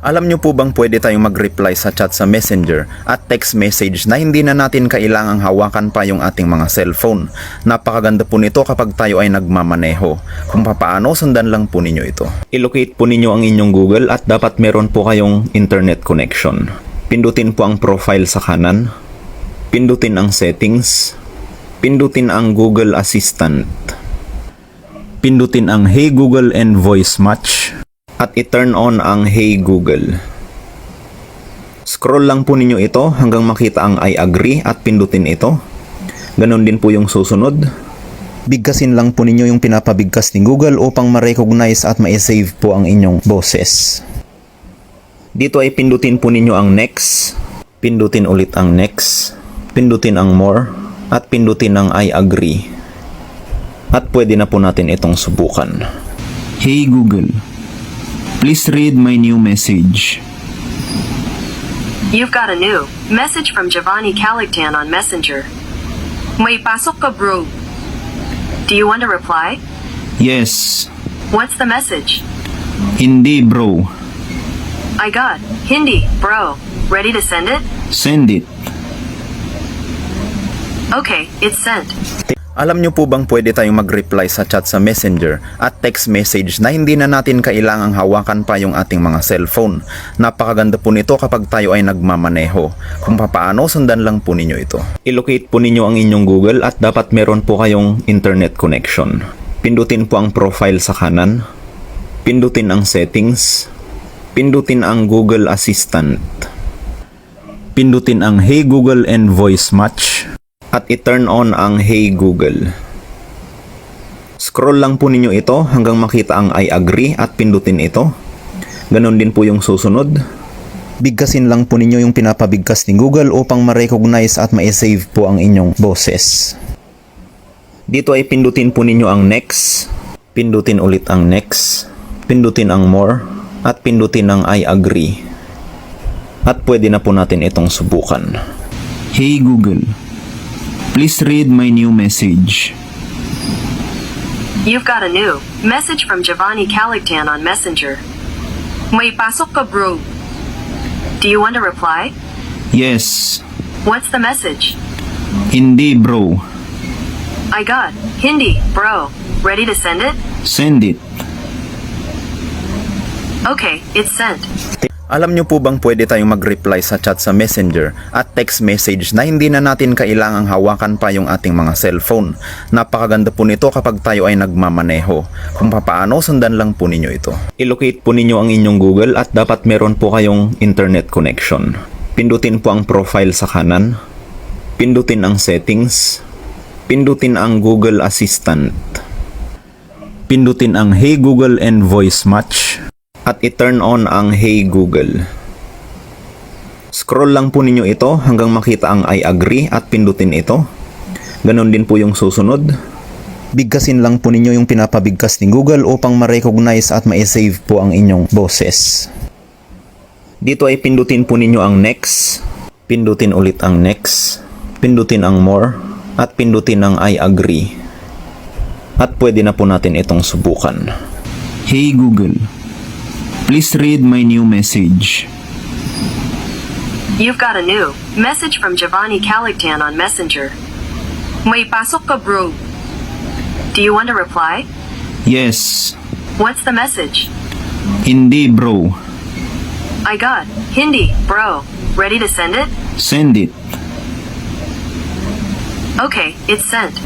Alam nyo po bang pwede tayong mag-reply sa chat sa Messenger at text message na hindi na natin kailangang hawakan pa yung ating mga cellphone? Napakaganda po nito kapag tayo ay nagmamaneho. Kung papaano, sundan lang po ninyo ito. I-locate po ninyo ang inyong Google at dapat meron po kayong internet connection. Pindutin po ang profile sa kanan. Pindutin ang settings. Pindutin ang Google Assistant. Pindutin ang Hey Google and Voice Match. At i-turn on ang Hey Google. Scroll lang po ninyo ito hanggang makita ang I agree at pindutin ito. Ganon din po yung susunod. Bigkasin lang po ninyo yung pinapabigkas ni Google upang ma-recognize at ma-save po ang inyong boses. Dito ay pindutin po ninyo ang next. Pindutin ulit ang next. Pindutin ang more. At pindutin ang I agree. At pwede na po natin itong subukan. Hey Google, please read my new message. You've got a new message from Giovanni Caligtan on Messenger. May pasok ka, bro. Do you want to reply? Yes. What's the message? Hindi bro. I got Hindi, bro. Ready to send it? Send it. Okay, it's sent. Alam nyo po bang pwede tayong mag-reply sa chat sa Messenger at text message na hindi na natin kailangang hawakan pa yung ating mga cellphone? Napakaganda po nito kapag tayo ay nagmamaneho. Kung papaano, sundan lang po ninyo ito. I-locate po ninyo ang inyong Google at dapat meron po kayong internet connection. Pindutin po ang profile sa kanan. Pindutin ang settings. Pindutin ang Google Assistant. Pindutin ang Hey Google and Voice Match. At i-turn on ang Hey Google. Scroll lang po ninyo ito hanggang makita ang I agree at pindutin ito. Ganon din po yung susunod. Bigkasin lang po ninyo yung pinapabigkas ni Google upang ma-recognize at ma-save po ang inyong boses. Dito ay pindutin po ninyo ang next. Pindutin ulit ang next. Pindutin ang more. At pindutin ang I agree. At pwede na po natin itong subukan. Hey Google, please read my new message. You've got a new message from Giovanni Caligtan on Messenger. May pasok ka, bro. Do you want to reply? Yes. What's the message? Hindi bro. I got Hindi, bro. Ready to send it? Send it. Okay, it's sent. Alam nyo po bang pwede tayong mag-reply sa chat sa Messenger at text message na hindi na natin kailangang hawakan pa yung ating mga cellphone? Napakaganda po nito kapag tayo ay nagmamaneho. Kung papaano, sundan lang po ninyo ito. I-locate po ninyo ang inyong Google at dapat meron po kayong internet connection. Pindutin po ang profile sa kanan. Pindutin ang settings. Pindutin ang Google Assistant. Pindutin ang Hey Google and Voice Match. At i-turn on ang Hey Google. Scroll lang po ninyo ito hanggang makita ang I agree at pindutin ito. Ganon din po yung susunod. Bigkasin lang po ninyo yung pinapabigkas ni Google upang ma-recognize at ma-save po ang inyong boses. Dito ay pindutin po ninyo ang next. Pindutin ulit ang next. Pindutin ang more. At pindutin ang I agree. At pwede na po natin itong subukan. Hey Google, please read my new message. You've got a new message from Giovanni Caligtan on Messenger. May pasok ka, bro. Do you want to reply? Yes. What's the message? Hindi bro. I got Hindi, bro. Ready to send it? Send it. Okay, it's sent.